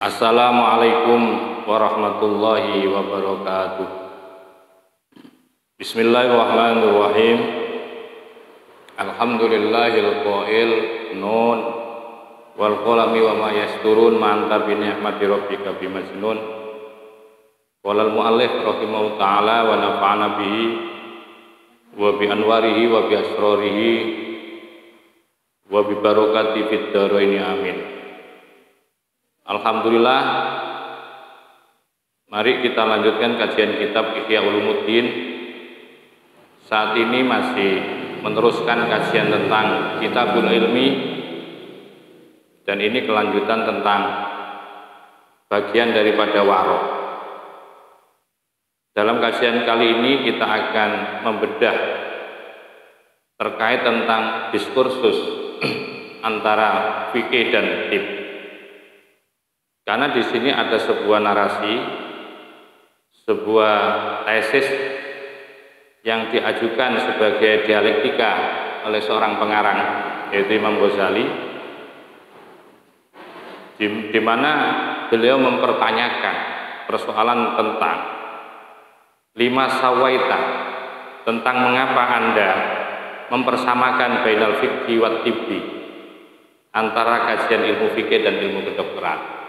Assalamualaikum warahmatullahi wabarakatuh. Bismillahirrahmanirrahim. Alhamdulillahil qail nun wal qalami wa ma yasturun ma anta bi ni'mati rabbika bimajnun. Walal muallif rahimahu ta'ala wa nafa'ana bihi wa bi anwarihi wa bi asrarihi wa bi barakati fid dharaini amin. Alhamdulillah, mari kita lanjutkan kajian kitab Ihya Ulumuddin. Saat ini masih meneruskan kajian tentang Kitabul Ilmi, dan ini kelanjutan tentang bagian daripada warok. Dalam kajian kali ini kita akan membedah terkait tentang diskursus antara fikih dan tib. Karena di sini ada sebuah narasi, sebuah tesis yang diajukan sebagai dialektika oleh seorang pengarang, yaitu Imam Ghazali, di mana beliau mempertanyakan persoalan tentang lima sawaita, tentang mengapa Anda mempersamakan bainal fikhi wat tibbi, antara kajian ilmu fikih dan ilmu kedokteran.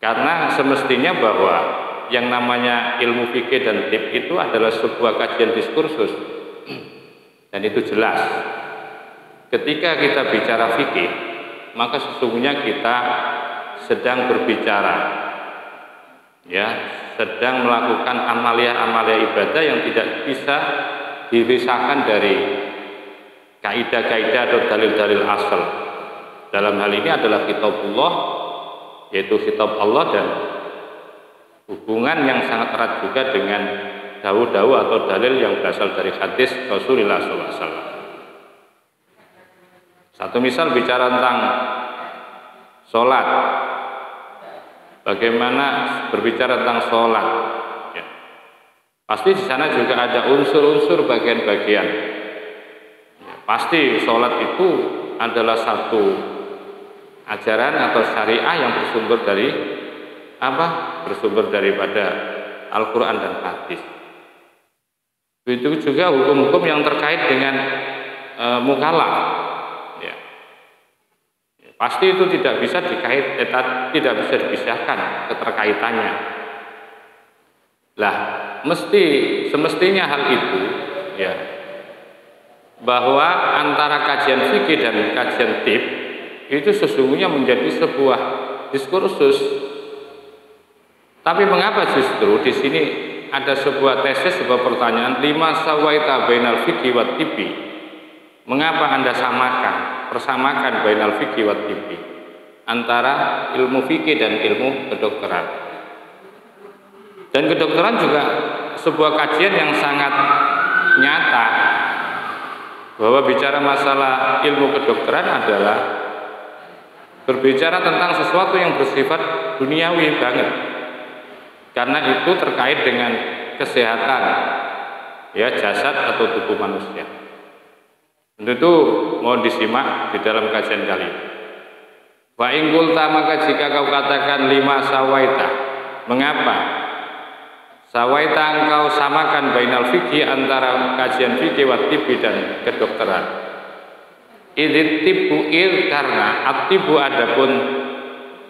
Karena semestinya bahwa yang namanya ilmu fikih dan tib itu adalah sebuah kajian diskursus, dan itu jelas. Ketika kita bicara fikih, maka sesungguhnya kita sedang berbicara, ya, sedang melakukan amalia-amalia ibadah yang tidak bisa dipisahkan dari kaidah-kaidah atau dalil-dalil asal. Dalam hal ini adalah kitabullah, yaitu kitab Allah, dan hubungan yang sangat erat juga dengan dawuh-dawuh atau dalil yang berasal dari hadis Rasulullah SAW. Satu misal bicara tentang sholat, bagaimana berbicara tentang sholat, ya, pasti di sana juga ada unsur-unsur bagian-bagian. Ya, pasti sholat itu adalah satu ajaran atau syariah yang bersumber dari apa? Bersumber daripada Al-Quran dan hadis. Begitu juga hukum-hukum yang terkait dengan mukallaf. Ya. Pasti itu tidak bisa tidak bisa dipisahkan keterkaitannya. Lah, semestinya hal itu, ya, bahwa antara kajian fikih dan kajian tib itu sesungguhnya menjadi sebuah diskursus. Tapi mengapa justru di sini ada sebuah tesis, sebuah pertanyaan, lima sawaita bainal fikhi wat tibbi? Mengapa Anda persamakan bainal fikhi wat tibbi, antara ilmu fikih dan ilmu kedokteran? Dan kedokteran juga sebuah kajian yang sangat nyata, bahwa bicara masalah ilmu kedokteran adalah berbicara tentang sesuatu yang bersifat duniawi banget, karena itu terkait dengan kesehatan, ya, jasad atau tubuh manusia. Tentu mau disimak di dalam kajian kali ini. Wa in qulta, maka jika kau katakan lima sawaita, mengapa sawaita engkau samakan bainal fikih, antara kajian fikih wa tibbi dan kedokteran? Idit tibu karena atibu adapun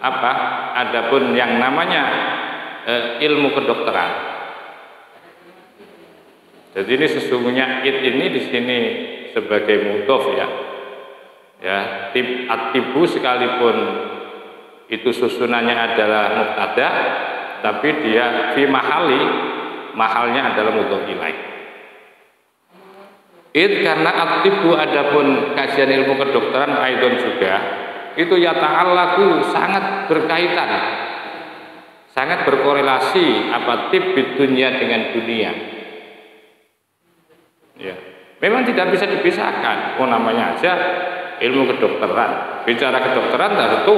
apa? Adapun yang namanya ilmu kedokteran. Jadi ini sesungguhnya ini di sini sebagai mudhof, ya. Ya, atibu sekalipun itu susunannya adalah mubtada, tapi dia fi mahalnya adalah mudhof ilaih. Karena atibu adapun kajian ilmu kedokteran aidon juga itu ya ta'allaku sangat berkaitan, sangat berkorelasi apa tib dunia dengan dunia. Ya, memang tidak bisa dipisahkan. Namanya aja ilmu kedokteran. Bicara kedokteran tentu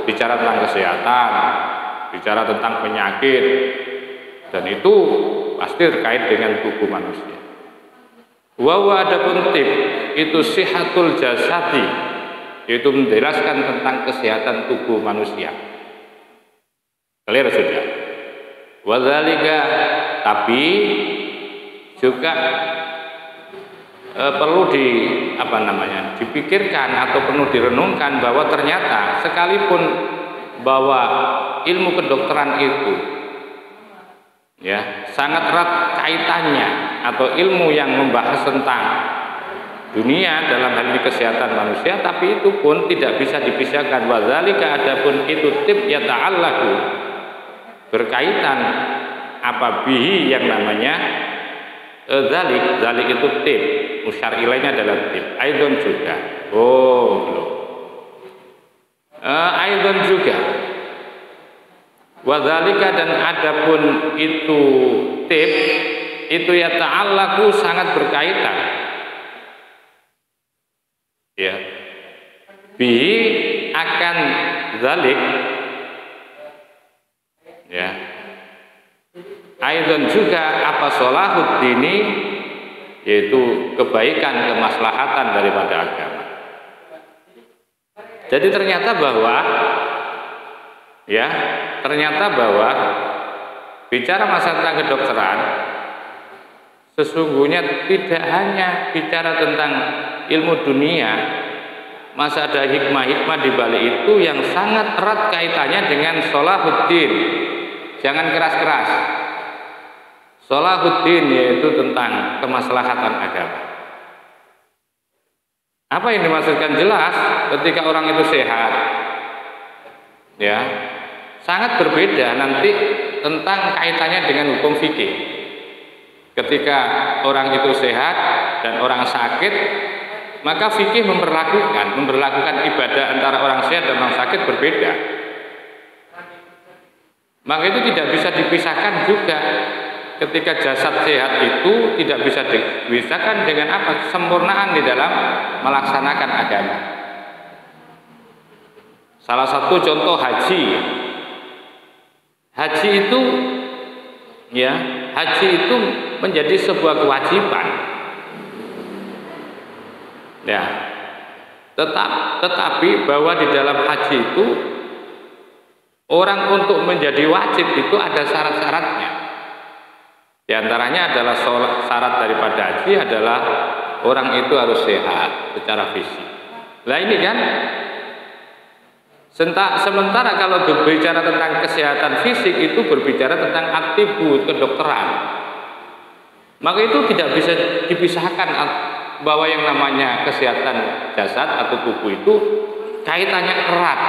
bicara tentang kesehatan, bicara tentang penyakit, dan itu pasti terkait dengan tubuh manusia. Wa adapun tib itu sihatul jasadi, yaitu menjelaskan tentang kesehatan tubuh manusia. Clear sudah. Wadzalika, tapi juga perlu dipikirkan atau perlu direnungkan bahwa ternyata sekalipun bahwa ilmu kedokteran itu ya sangat erat kaitannya, atau ilmu yang membahas tentang dunia dalam hal ini kesehatan manusia, tapi itu pun tidak bisa dipisahkan. Wadzalika, adapun itu tib yata'allaqu, berkaitan apa bihi yang namanya zalik itu tib, musyar ilaihnya adalah tib. Aidon juga, belum. Aidon juga. Wadzalika, dan adapun itu tib itu yata'allaqu, sangat berkaitan ya bihi akan zalik ya. Aidon juga apa sholahuddini, yaitu kebaikan, kemaslahatan daripada agama. Jadi ternyata bahwa bicara masalah tentang kedokteran sesungguhnya tidak hanya bicara tentang ilmu dunia, masa ada hikmah-hikmah di balik itu yang sangat erat kaitannya dengan sholahuddin. Jangan keras-keras. Sholahuddin yaitu tentang kemaslahatan agama. Apa yang dimaksudkan jelas ketika orang itu sehat, ya sangat berbeda nanti tentang kaitannya dengan hukum fikih. Ketika orang itu sehat dan orang sakit, maka fikih memperlakukan ibadah antara orang sehat dan orang sakit berbeda. Maka itu tidak bisa dipisahkan juga. Ketika jasad sehat itu tidak bisa dipisahkan dengan apa? Kesempurnaan di dalam melaksanakan agama. Salah satu contoh haji. Haji itu menjadi sebuah kewajiban. Ya. Tetapi bahwa di dalam haji itu orang untuk menjadi wajib itu ada syarat-syaratnya. Di antaranya adalah syarat daripada haji adalah orang itu harus sehat secara fisik. Nah ini kan, sementara kalau berbicara tentang kesehatan fisik itu berbicara tentang atribut kedokteran. Maka itu tidak bisa dipisahkan bahwa yang namanya kesehatan jasad atau tubuh itu kaitannya erat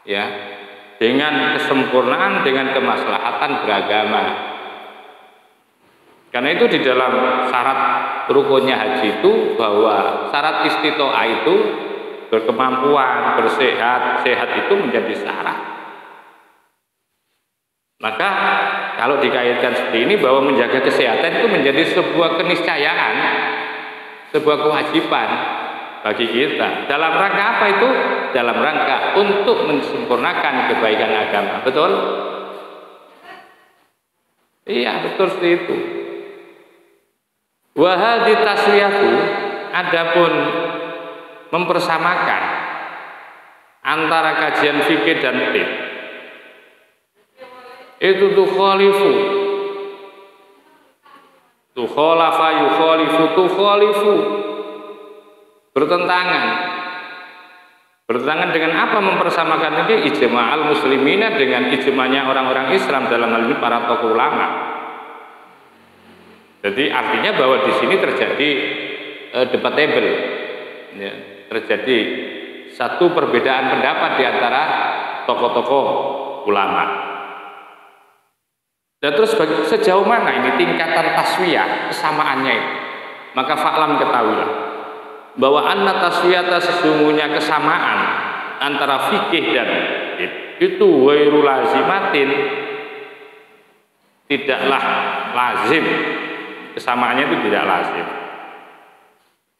ya dengan kesempurnaan, dengan kemaslahatan beragama. Karena itu di dalam syarat rukunnya haji itu bahwa syarat istitoah itu berkemampuan, sehat itu menjadi syarat. Maka kalau dikaitkan seperti ini bahwa menjaga kesehatan itu menjadi sebuah keniscayaan, sebuah kewajiban bagi kita. Dalam rangka apa itu? Dalam rangka untuk mensempurnakan kebaikan agama. Betul? Iya, betul seperti itu. Wa hadhi taswiyatu, adapun mempersamakan antara kajian fikih dan tib itu tukhalifu bertentangan dengan apa mempersamakan ini? Ijma'al muslimina, dengan ijma'nya orang-orang Islam, dalam hal ini para tokoh ulama. Jadi artinya bahwa di sini terjadi debatable, ya, terjadi satu perbedaan pendapat di antara tokoh-tokoh ulama. Dan terus sejauh mana ini tingkatan taswiyah kesamaannya itu? Maka fa'lam, ketahuilah bahwa anna taswiyata, sesungguhnya kesamaan antara fikih dan itu ghairu lazimatin, tidaklah lazim. Kesamaannya itu tidak lazim,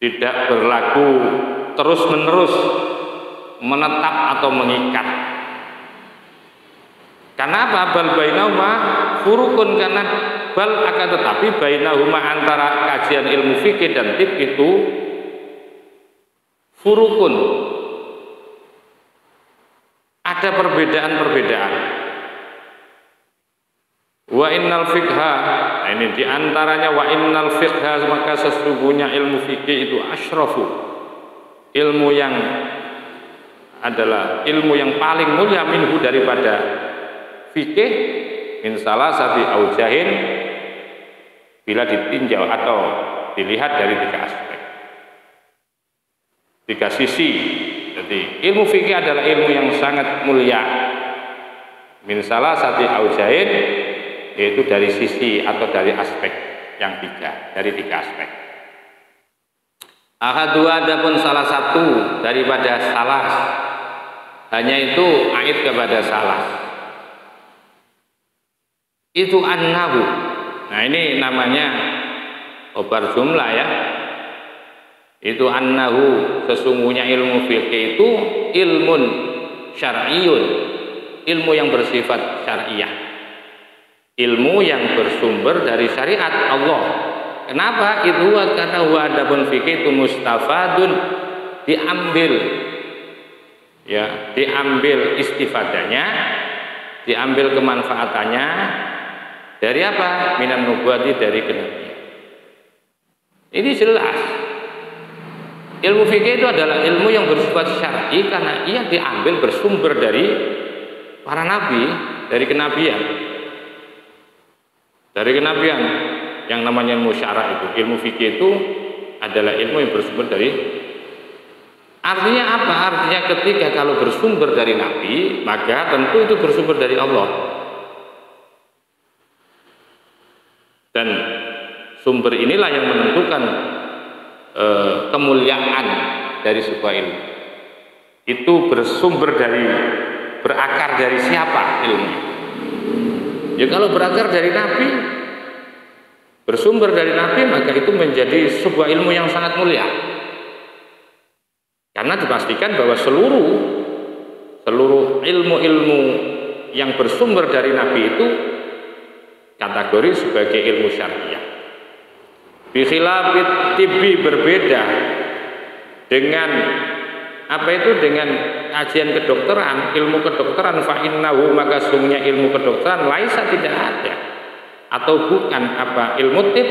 tidak berlaku terus-menerus, menetap atau mengikat. Karena apa? Bal bainahuma furukun, karena bal akan tetapi bainahuma antara kajian ilmu fikih dan tib itu furukun, ada perbedaan-perbedaan. Wa innal fiqha, nah ini diantaranya wa innal fiqha, maka sesungguhnya ilmu fikih itu asyrafu, ilmu yang adalah ilmu yang paling mulia minhu daripada fikih, min salasati aujahin, bila ditinjau atau dilihat dari 3 aspek, 3 sisi. Jadi ilmu fikih adalah ilmu yang sangat mulia, min salasati aujahin, yaitu dari sisi atau dari aspek yang 3, dari 3 aspek. Ahadu, adapun salah satu daripada salas, hanya itu ait kepada salas, itu annahu. Nah ini namanya obar jumlah ya. Itu annahu, sesungguhnya ilmu fikih itu ilmun syar'iyun, ilmu yang bersifat syariah, ilmu yang bersumber dari syariat Allah. Kenapa? Itu karena huwa adabun fikih itu mustafadun, diambil ya, diambil istifadanya, diambil kemanfaatannya dari apa? Minan nubuwati, dari kenabian. Ini jelas. Ilmu fikih itu adalah ilmu yang bersifat syar'i karena ia diambil bersumber dari para nabi, dari kenabian. Dari kenabian yang namanya ilmu syara' itu, ilmu fikih itu adalah ilmu yang bersumber dari. Artinya apa? Artinya ketika kalau bersumber dari nabi, maka tentu itu bersumber dari Allah. Dan sumber inilah yang menentukan kemuliaan dari sebuah ilmu. Itu bersumber dari, berakar dari siapa ilmu? Ya kalau berakar dari nabi, bersumber dari nabi, maka itu menjadi sebuah ilmu yang sangat mulia. Karena dipastikan bahwa seluruh ilmu-ilmu yang bersumber dari nabi itu kategori sebagai ilmu syariah. Bikhilafit tibbi, berbeda dengan apa itu, dengan kajian kedokteran, ilmu kedokteran. Fa innahu, maka sungguhnya ilmu kedokteran laisa, tidak ada atau bukan apa, ilmu tib,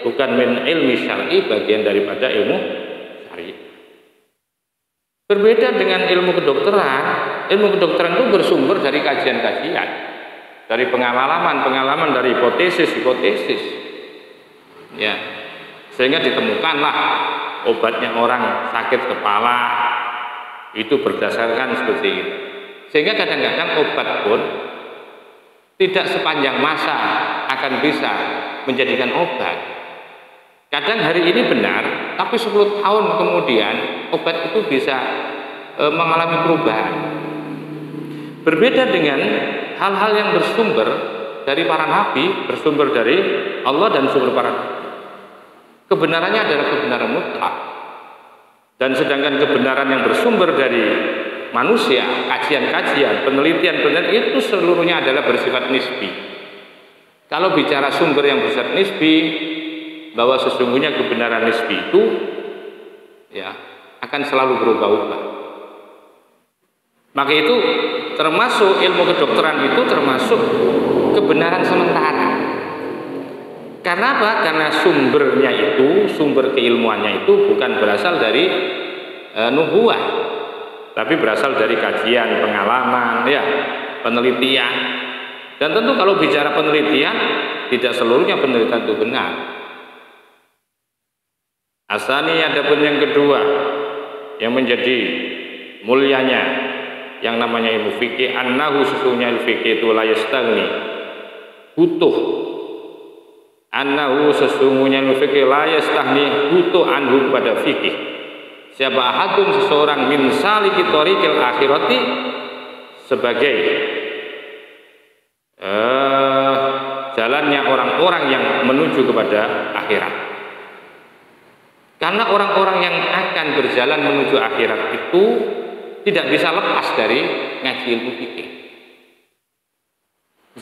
bukan min ilmi syar'i, bagian daripada ilmu syar'i. Berbeda dengan ilmu kedokteran. Ilmu kedokteran itu bersumber dari kajian-kajian, dari pengalaman, dari hipotesis. Ya. Sehingga ditemukanlah obatnya orang sakit kepala itu berdasarkan seperti itu. Sehingga kadang-kadang obat pun tidak sepanjang masa akan bisa menjadikan obat. Kadang hari ini benar, tapi 10 tahun kemudian obat itu bisa mengalami perubahan. Berbeda dengan hal-hal yang bersumber dari para nabi, bersumber dari Allah dan sumber para nabi. Kebenarannya adalah kebenaran mutlak. Dan sedangkan kebenaran yang bersumber dari manusia, kajian-kajian, penelitian itu seluruhnya adalah bersifat nisbi. Kalau bicara sumber yang bersifat nisbi, bahwa sesungguhnya kebenaran nisbi itu ya akan selalu berubah-ubah. Maka itu termasuk ilmu kedokteran, itu termasuk kebenaran sementara. Karena apa? Karena sumbernya itu, sumber keilmuannya itu bukan berasal dari nubuah, tapi berasal dari kajian, pengalaman, ya, penelitian. Dan tentu kalau bicara penelitian, tidak seluruhnya penelitian itu benar. Asani, adapun yang kedua yang menjadi mulianya yang namanya ilmu fikih, annahu, sesungguhnya ilmu fikih itu la yastagni, butuh. Annahu, sesungguhnya ilmu fikih la yastagni, butuh anhu pada fikih. Siapa ahadun, seseorang, min saliki thoriqil akhirati, sebagai jalannya orang-orang yang menuju kepada akhirat. Karena orang-orang yang akan berjalan menuju akhirat itu tidak bisa lepas dari ngaji ilmu fikih.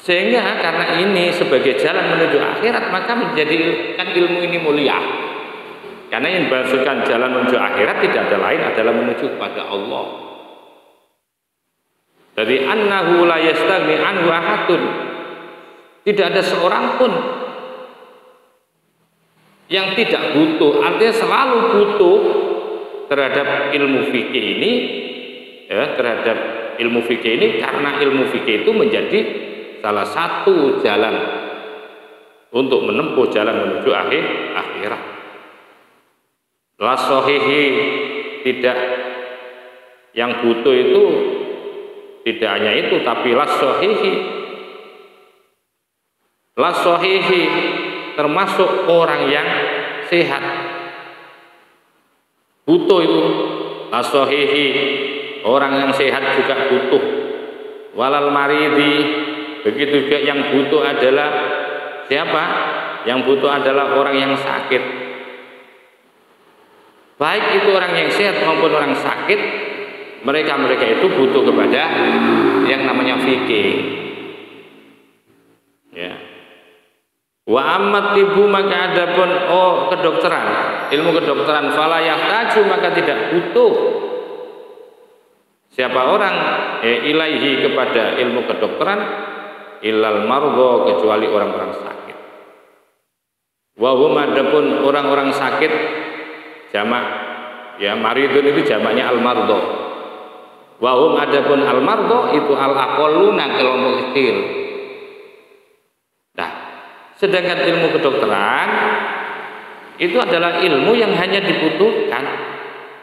Sehingga karena ini sebagai jalan menuju akhirat, maka menjadikan ilmu ini mulia. Karena yang dimaksudkan jalan menuju akhirat tidak ada lain adalah menuju kepada Allah. Dari annahu la yastaghni anhu ahadun. Tidak ada seorang pun yang tidak butuh, artinya selalu butuh terhadap ilmu fikih ini, ya, terhadap ilmu fikih ini, karena ilmu fikih itu menjadi salah satu jalan untuk menempuh jalan menuju akhirat. La sahihi, tidak, yang butuh itu tidak hanya itu, tapi la sahihi termasuk orang yang sehat. Butuh itu la sahihi, orang yang sehat juga butuh. Walal maridi, begitu juga yang butuh adalah siapa? Yang butuh adalah orang yang sakit. Baik itu orang yang sehat maupun orang sakit, mereka itu butuh kepada yang namanya fikih. Ya. Wa ammat tibu, maka adapun kedokteran, ilmu kedokteran, fala yahtaju, maka tidak butuh siapa orang ilaihi kepada ilmu kedokteran ilal margo, kecuali orang-orang sakit. Wa hum, adapun orang-orang sakit jamak, ya, maridun itu jamaknya al-mardo. Wa hum, adapun al-mardo itu al-aqalluna, kelompok kecil. Nah, sedangkan ilmu kedokteran itu adalah ilmu yang hanya dibutuhkan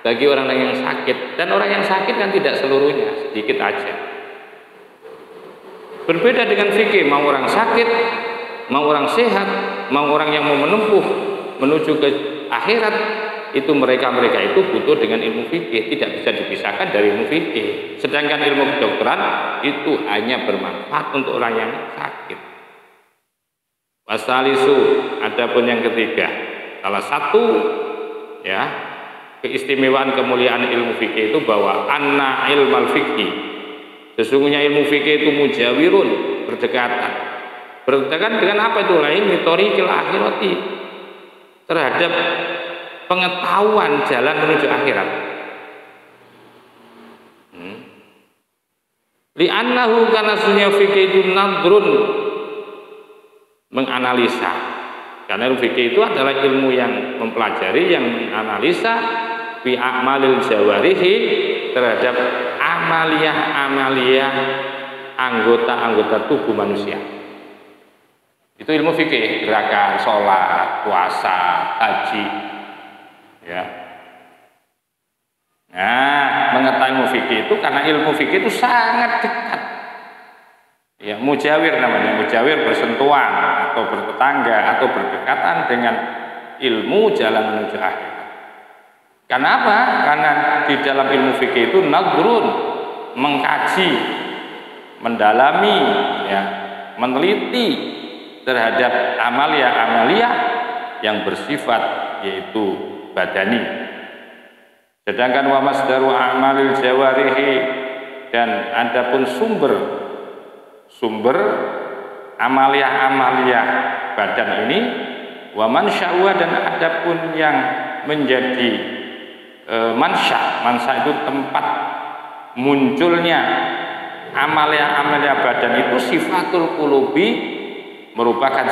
bagi orang yang sakit, dan orang yang sakit kan tidak seluruhnya, sedikit aja. Berbeda dengan fikih, mau orang sakit, mau orang sehat, mau orang yang mau menempuh menuju ke akhirat, itu mereka itu butuh dengan ilmu fikih, tidak bisa dipisahkan dari ilmu fikih. Sedangkan ilmu kedokteran itu hanya bermanfaat untuk orang yang sakit. Wasalisu, adapun yang ketiga, salah satu, ya, keistimewaan kemuliaan ilmu fikih itu bahwa anna ilmal fikih, sesungguhnya ilmu fikih itu mujawirun, berdekatan dengan apa itu? Lain mitorikil akhirati, terhadap pengetahuan jalan menuju akhirat. Li'annahu, karena sunya fikih itu nadrun, menganalisa. Karena ilmu fikih itu adalah ilmu yang mempelajari, yang menganalisa fi a'malil jawarihi, terhadap amalia anggota-anggota tubuh manusia. Itu ilmu fikih, gerakan sholat, puasa, haji, ya. Nah, mengetahui ilmu fikih itu karena ilmu fikih itu sangat dekat, ya, mujawir namanya, mujawir, bersentuhan atau bertetangga atau berdekatan dengan ilmu jalan menuju akhirat. Kenapa? Karena di dalam ilmu fikih itu nadrun, mengkaji, mendalami, ya, meneliti terhadap amalia yang bersifat yaitu badani. Sedangkan wa masdaru a'malil jawarihi, dan adapun sumber amalia badan ini, wa mansya'u, dan adapun yang menjadi mansya itu tempat munculnya amalia badan itu sifatul qulubi, merupakan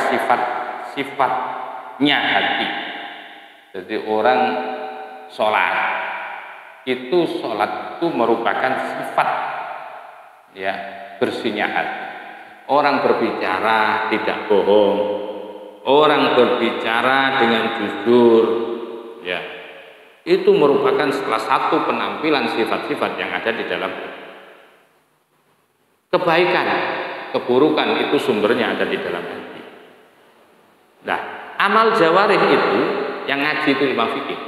sifatnya hati. Jadi orang sholat itu merupakan sifat, ya, bersihnya hati. Orang berbicara tidak bohong, orang berbicara dengan jujur, ya, itu merupakan salah satu penampilan sifat-sifat yang ada di dalam hati. Kebaikan, keburukan itu sumbernya ada di dalam hati. Nah, amal jawarih itu yang ngaji itu ilmu fikih.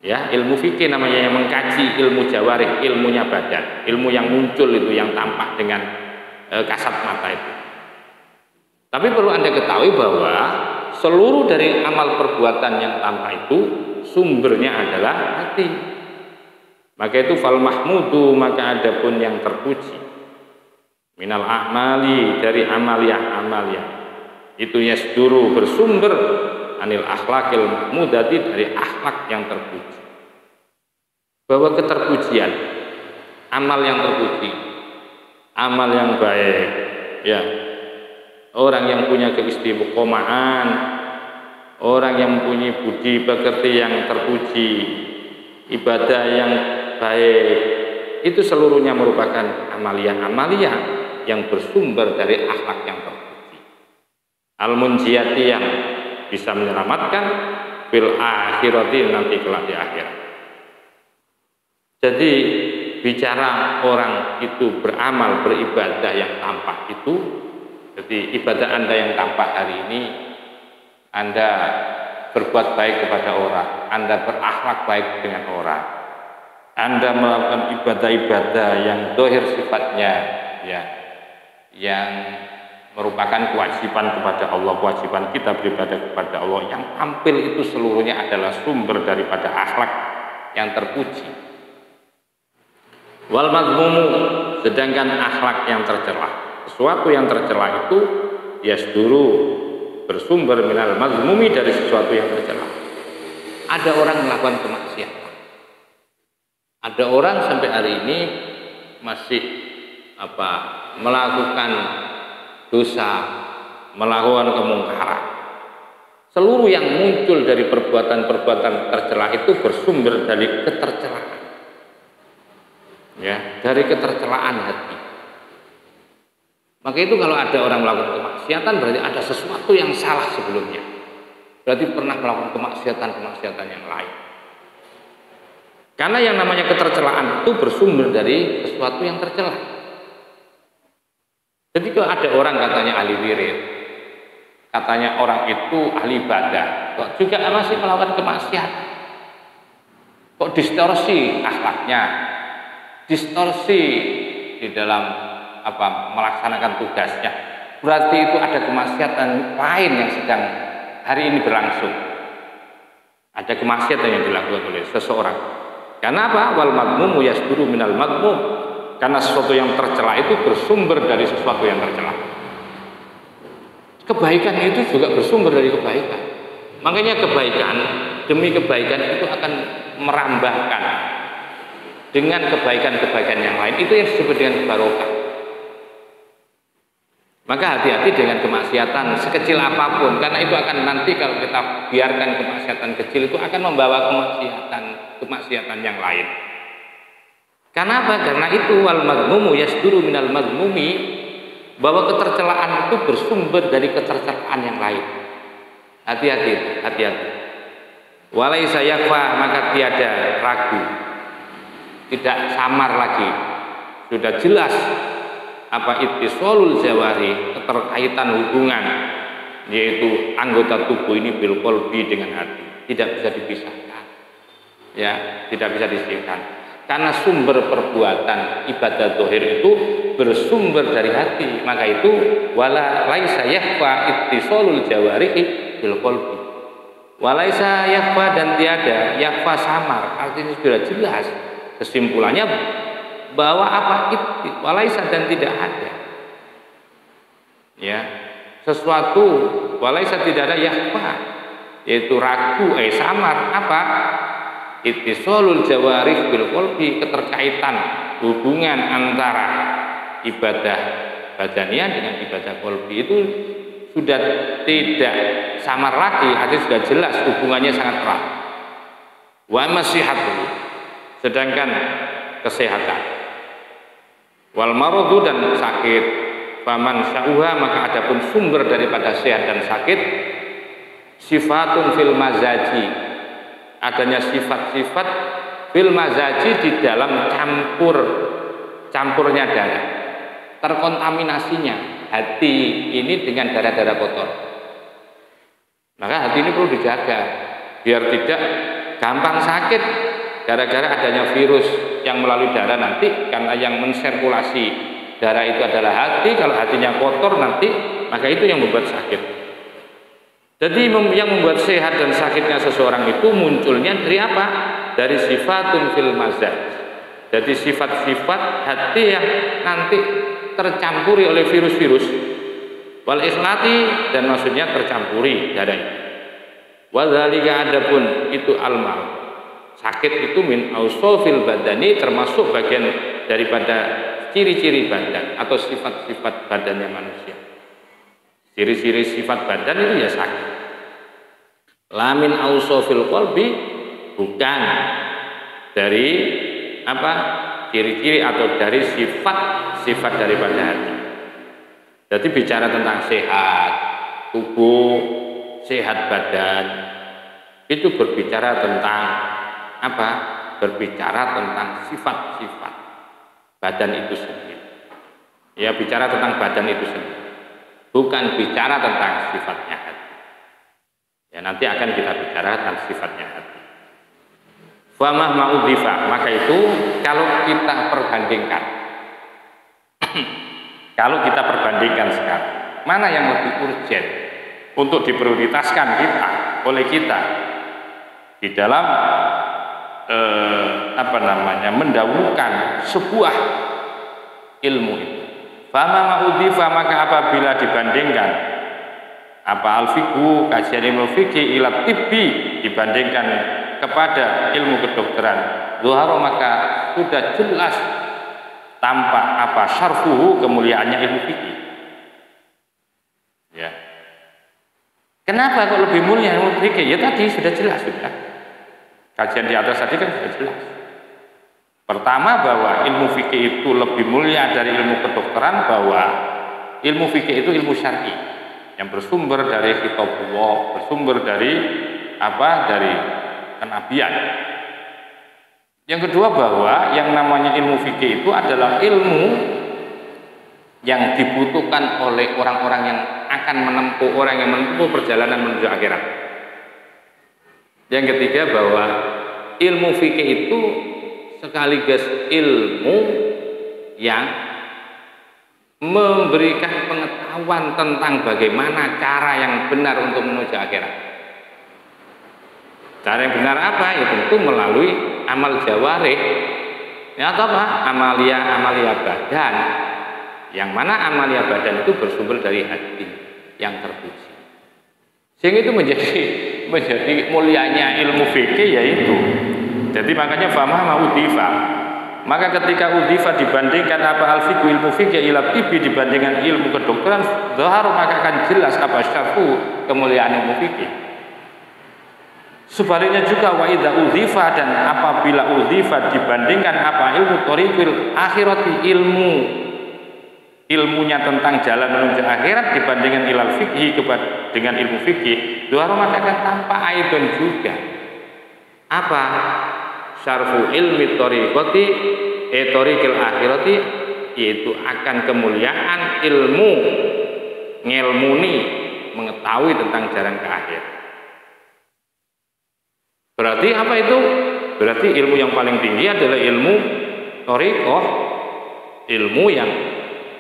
Ya, ilmu fikih namanya, yang mengkaji ilmu jawarih, ilmunya badan, ilmu yang muncul itu, yang tampak dengan kasat mata itu. Tapi perlu Anda ketahui bahwa seluruh dari amal perbuatan yang tampak itu sumbernya adalah hati. Maka itu fal mahmudu, maka adapun yang terpuji minal a'mali, dari amalia itu yasduru, bersumber anil akhlakil mahmudati, dari akhlak yang terpuji. Bahwa keterpujian, amal yang terpuji, amal yang baik, ya, orang yang punya keistiqomahan, orang yang mempunyai budi pekerti yang terpuji, ibadah yang baik, itu seluruhnya merupakan amalia-amalia yang bersumber dari akhlak yang terpuji. Al-munjiyati, yang bisa menyelamatkan fil akhirati, nanti kelak di akhirat. Jadi bicara orang itu beramal, beribadah yang tampak itu, jadi ibadah Anda yang tampak hari ini, Anda berbuat baik kepada orang, Anda berakhlak baik dengan orang, Anda melakukan ibadah-ibadah yang dohir sifatnya, ya, yang merupakan kewajiban kepada Allah, kewajiban kita beribadah kepada Allah, yang tampil itu seluruhnya adalah sumber daripada akhlak yang terpuji. Wal mazmumu, sedangkan akhlak yang tercela, sesuatu yang tercela itu yasduru, bersumber minal mazmumi, dari sesuatu yang tercela. Ada orang melakukan kemaksiatan, ada orang sampai hari ini masih melakukan dosa, melakukan kemungkaran. Seluruh yang muncul dari perbuatan-perbuatan tercela itu bersumber dari ketercelaan, ya, dari ketercelaan hati. Maka itu kalau ada orang melakukan kemaksiatan, berarti ada sesuatu yang salah sebelumnya, berarti pernah melakukan kemaksiatan yang lain. Karena yang namanya ketercelaan itu bersumber dari sesuatu yang tercela. Jadi kalau ada orang katanya ahli wirid, katanya orang itu ahli ibadah, kok juga masih melakukan kemaksiatan, kok distorsi akhlaknya, distorsi di dalam melaksanakan tugasnya, berarti itu ada kemaksiatan lain yang sedang hari ini berlangsung. Ada kemaksiatan yang dilakukan oleh seseorang. Karena apa? Wal madmumu yasduru minal madmum, karena sesuatu yang tercela itu bersumber dari sesuatu yang tercela. Kebaikan itu juga bersumber dari kebaikan. Makanya kebaikan demi kebaikan itu akan merambahkan dengan kebaikan-kebaikan yang lain, itu yang disebut dengan barokah. Maka hati-hati dengan kemaksiatan sekecil apapun, karena itu akan nanti kalau kita biarkan kemaksiatan kecil itu akan membawa kemaksiatan yang lain. Karena apa? Karena itu wal madmumu yasduru minal madmumi, bahwa ketercelaan itu bersumber dari ketercelaan yang lain. Hati-hati, hati-hati. Walaisa yakfa, maka tiada ragu, tidak samar lagi, sudah jelas ittisolul jawari, keterkaitan hubungan, yaitu anggota tubuh ini bil qalbi, dengan hati, tidak bisa dipisahkan, ya, tidak bisa dipisahkan. Karena sumber perbuatan ibadah zahir itu bersumber dari hati, maka itu wala laisa yakfa ittisolul jawari bil qalbi. Walaisa yakfa, dan tiada yakfa samar, artinya sudah jelas kesimpulannya bahwa walaisa, dan tidak ada, ya, sesuatu walaisa, tidak ada yakfa, yaitu ragu, samar, ittisolul jawarih bil qalbi, keterkaitan hubungan antara ibadah badaniyah dengan ibadah qalbi itu sudah tidak samar lagi, artinya sudah jelas hubungannya sangat erat. Wa masihatu, sedangkan kesehatan, wal maradu, dan sakit, faman sya'uha, maka adapun sumber daripada sehat dan sakit, sifatun fil mazaji, adanya sifat-sifat fil mazaji, di dalam campurnya darah, terkontaminasinya hati ini dengan darah-darah kotor. Maka hati ini perlu dijaga biar tidak gampang sakit gara-gara adanya virus yang melalui darah nanti, karena yang mensirkulasi darah itu adalah hati. Kalau hatinya kotor nanti, maka itu yang membuat sakit. Jadi yang membuat sehat dan sakitnya seseorang itu munculnya dari apa? Dari sifatun fil mazaj. Jadi sifat-sifat hati yang nanti tercampuri oleh virus-virus, wal ikhlati, dan maksudnya tercampuri darah itu. Wadzalika adapun itu al-marad. Sakit itu min ausofil badani, termasuk bagian daripada ciri-ciri badan atau sifat-sifat badannya manusia. Ciri-ciri sifat badan itu ya sakit. Lamin ausofil qalbi, bukan dari apa ciri-ciri atau dari sifat daripada hati. Jadi bicara tentang sehat tubuh, sehat badan, itu berbicara tentang apa? Berbicara tentang sifat-sifat badan itu sendiri. Ya, bicara tentang badan itu sendiri, bukan bicara tentang sifatnya hati. Ya, nanti akan kita bicara tentang sifatnya hati. Famah ma'udhifa, maka itu kalau kita perbandingkan kalau kita perbandingkan sekarang, mana yang lebih urgent untuk diprioritaskan oleh kita di dalam mendahulukan sebuah ilmu itu. Fama ma'udhifa, maka apabila dibandingkan al-fiqhu, kajian ilmu fikih ila tibbi, dibandingkan kepada ilmu kedokteran, zuhara, maka sudah jelas tampak syarfuhu, kemuliaannya ilmu fikih. Ya. Kenapa kok lebih mulia ilmu fikih? Ya tadi sudah jelas sudah. Kajian di atas tadi kan sudah jelas. Pertama, bahwa ilmu fikih itu lebih mulia dari ilmu kedokteran, bahwa ilmu fikih itu ilmu syar'i yang bersumber dari kitabullah, bersumber dari dari kenabian. Yang kedua, bahwa yang namanya ilmu fikih itu adalah ilmu yang dibutuhkan oleh orang-orang yang akan menempuh perjalanan menuju akhirat. Yang ketiga, bahwa ilmu fikih itu sekaligus ilmu yang memberikan pengetahuan tentang bagaimana cara yang benar untuk menuju akhirat. Cara yang benar apa? Ya tentu melalui amal jawarih, ya, atau apa? Amalia badan, yang mana amalia badan itu bersumber dari hati yang terpuji. Sehingga itu menjadi mulianya ilmu fikih, yaitu. Jadi makanya fama ma'udhifa, maka ketika udhifa dibandingkan al-fiqhu ilmu fikih ila tibbi, dibandingkan ilmu kedokteran, zahar, maka akan jelas syarfu, kemuliaan ilmu fikih. Sebaliknya juga wa idza udhifa, dan apabila udhifa dibandingkan ilmu thoriqil akhirati, ilmunya tentang jalan menuju akhirat, dibandingkan ilal fikhi dengan ilmu fikih, dua maka akan tampak aidon juga syarfu ilmi thoriqati thoriqil akhirati, yaitu akan kemuliaan ilmu ngelmuni, mengetahui tentang jalan ke akhir. Berarti apa itu? Berarti ilmu yang paling tinggi adalah ilmu thoriqah, ilmu yang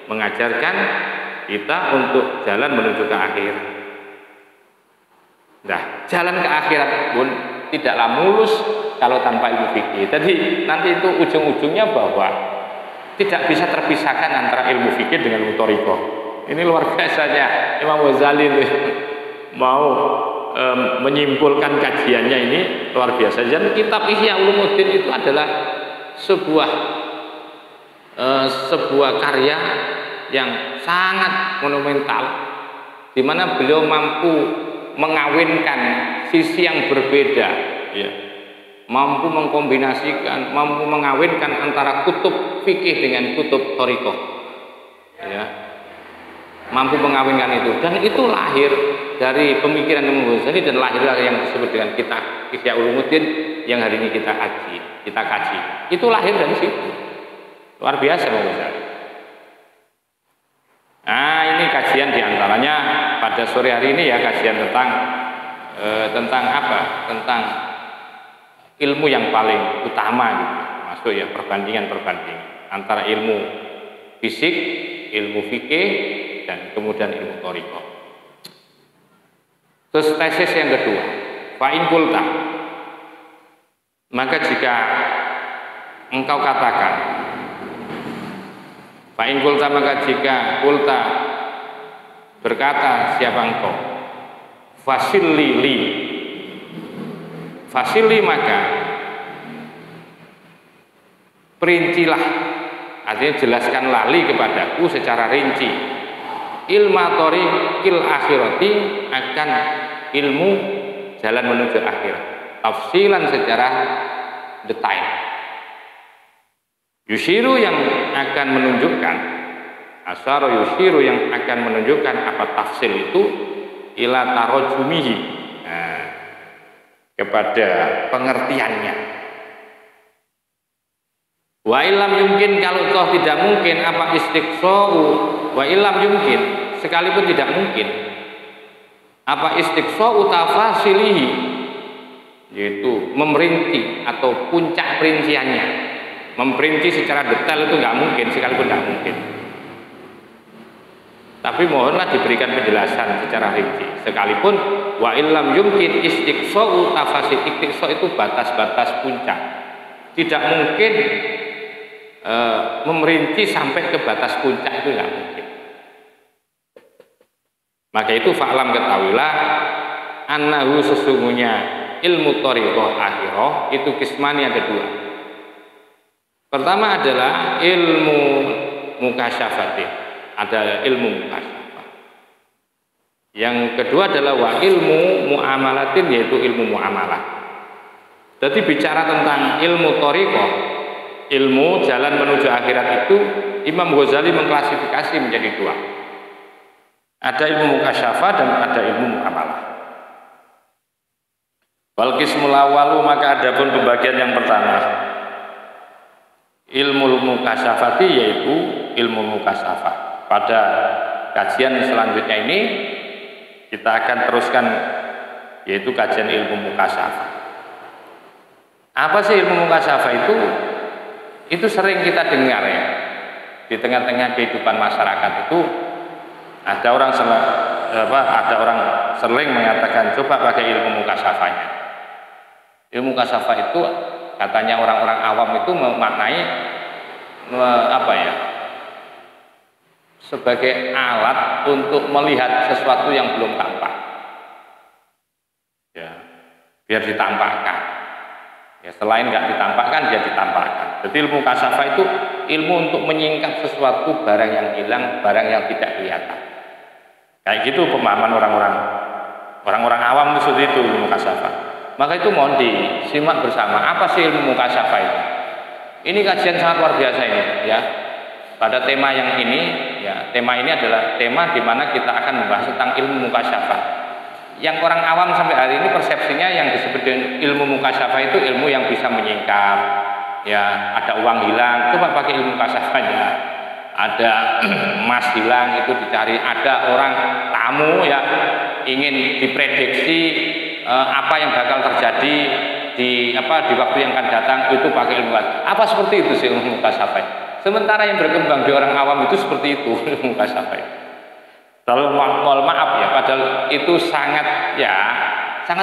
mengajarkan kita untuk jalan menuju ke akhirat. Nah, jalan ke akhirat pun tidaklah mulus kalau tanpa ilmu fikih. Jadi nanti itu ujung-ujungnya bahwa tidak bisa terpisahkan antara ilmu fikih dengan ilmu thoriqah. Ini luar biasanya Imam Ghazali mau menyimpulkan kajiannya ini luar biasa. Dan kitab Ihya Ulumuddin itu adalah sebuah karya yang sangat monumental, di mana beliau mampu mengawinkan sisi yang berbeda, ya, mampu mengkombinasikan, mampu mengawinkan antara kutub fikih dengan kutub thoriqah, ya, mampu mengawinkan itu, dan itu lahir dari pemikiran Imam Ghazali, dan lahirlah yang disebut dengan kitab Ihya Ulumuddin yang hari ini kita kaji. Itu lahir dari situ. Luar biasa Imam Ghazali. Nah, ini kajian diantaranya pada sore hari ini, ya, kajian tentang tentang ilmu yang paling utama, gitu, masuk ya perbandingan antara ilmu fisik, ilmu fikih, dan kemudian ilmu thoriqah. Terus tesis yang kedua, fa'in kulta, maka jika engkau katakan, fa'in kulta, maka jika kulta berkata siapa engkau, fasilli li, fasili maka perincilah, artinya jelaskan lali kepadaku secara rinci ilma thoriqil akhirati, akan ilmu jalan menuju akhirat, tafsilan secara detail. Yushiru yang akan menunjukkan, asyara yushiru yang akan menunjukkan apa tafsil itu, ila tarojumihi, nah, kepada pengertiannya. Wa ilam yumkin, kalau toh tidak mungkin, apa istiqsa'u, wa ilam yumkin, sekalipun tidak mungkin, apa istiqsa'u tafasilihi, yaitu memerinci atau puncak perinciannya. Memperinci secara detail itu nggak mungkin, sekalipun nggak mungkin. Tapi mohonlah diberikan penjelasan secara rinci. Sekalipun wa illam yumkin istiqsa'u tafasil, istiqsa' itu batas-batas puncak. Tidak mungkin memerinci sampai ke batas puncak, itu nggak mungkin. Maka itu fa'lam, ketahuilah, annahu sesungguhnya ilmu thariqah akhirah itu kismani yang kedua. Pertama adalah ilmu mukasyafatin, ada ilmu mukasyafah. Yang kedua adalah wa ilmu muamalatin, yaitu ilmu muamalah. Jadi bicara tentang ilmu thariqah, ilmu jalan menuju akhirat itu Imam Ghazali mengklasifikasi menjadi dua. Ada ilmu mukasyafah dan ada ilmu muamalah. Wal qismul awwalu, maka adapun pembagian yang pertama, ilmu mukasyafati, yaitu ilmu mukasyafah. Pada kajian selanjutnya ini kita akan teruskan, yaitu kajian ilmu mukasyafah. Apa sih ilmu mukasyafah itu? Itu sering kita dengar ya, di tengah-tengah kehidupan masyarakat itu ada orang sering mengatakan coba pakai ilmu mukasyafahnya. Ilmu mukasyafah itu katanya orang-orang awam itu memaknai sebagai alat untuk melihat sesuatu yang belum tampak, ya, biar ditampakkan. Ya, selain nggak ditampakkan, dia ditampakkan. Jadi ilmu mukasyafah itu ilmu untuk menyingkap sesuatu, barang yang hilang, barang yang tidak kelihatan. Kayak gitu pemahaman orang-orang awam itu, seperti itu ilmu mukasyafah. Maka itu mohon disimak bersama, apa sih ilmu mukasyafah itu. Ini kajian sangat luar biasa ini ya. Pada tema yang ini ya, tema ini adalah tema di mana kita akan membahas tentang ilmu mukasyafah. Yang orang awam sampai hari ini persepsinya yang disebut dengan ilmu mukasyafah itu ilmu yang bisa menyingkap. Ya, ada uang hilang, coba pakai ilmu mukasyafahnya. Ada emas hilang, itu dicari. Ada orang tamu ya ingin diprediksi apa yang bakal terjadi di waktu yang akan datang, itu pakai ilmu. Apa seperti itu sih ilmu mukasyafah? Sementara yang berkembang di orang awam itu seperti itu ilmu mukasyafah. Kalau mohon maaf ya, padahal itu sangat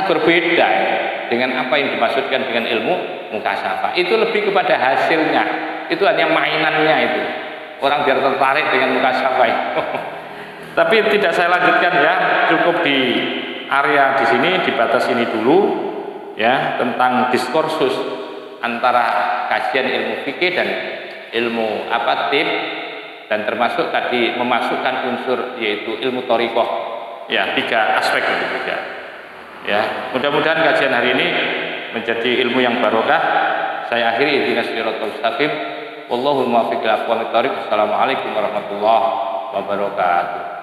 berbeda ya, dengan apa yang dimaksudkan dengan ilmu mukasyafah. Itu lebih kepada hasilnya, itu hanya mainannya itu. Orang biar tertarik dengan mukasyafah itu. Tapi tidak saya lanjutkan ya, cukup di area di sini, di batas ini dulu ya, tentang diskursus antara kajian ilmu fikih dan ilmu tib, dan termasuk tadi memasukkan unsur yaitu ilmu thariqah ya, 3 aspek itu juga ya. Mudah-mudahan kajian hari ini menjadi ilmu yang barokah. Saya akhiri ihdinas siratal mustaqim, wallahul muwaffiq ila aqwamit thoriq. Assalamualaikum warahmatullahi wabarakatuh.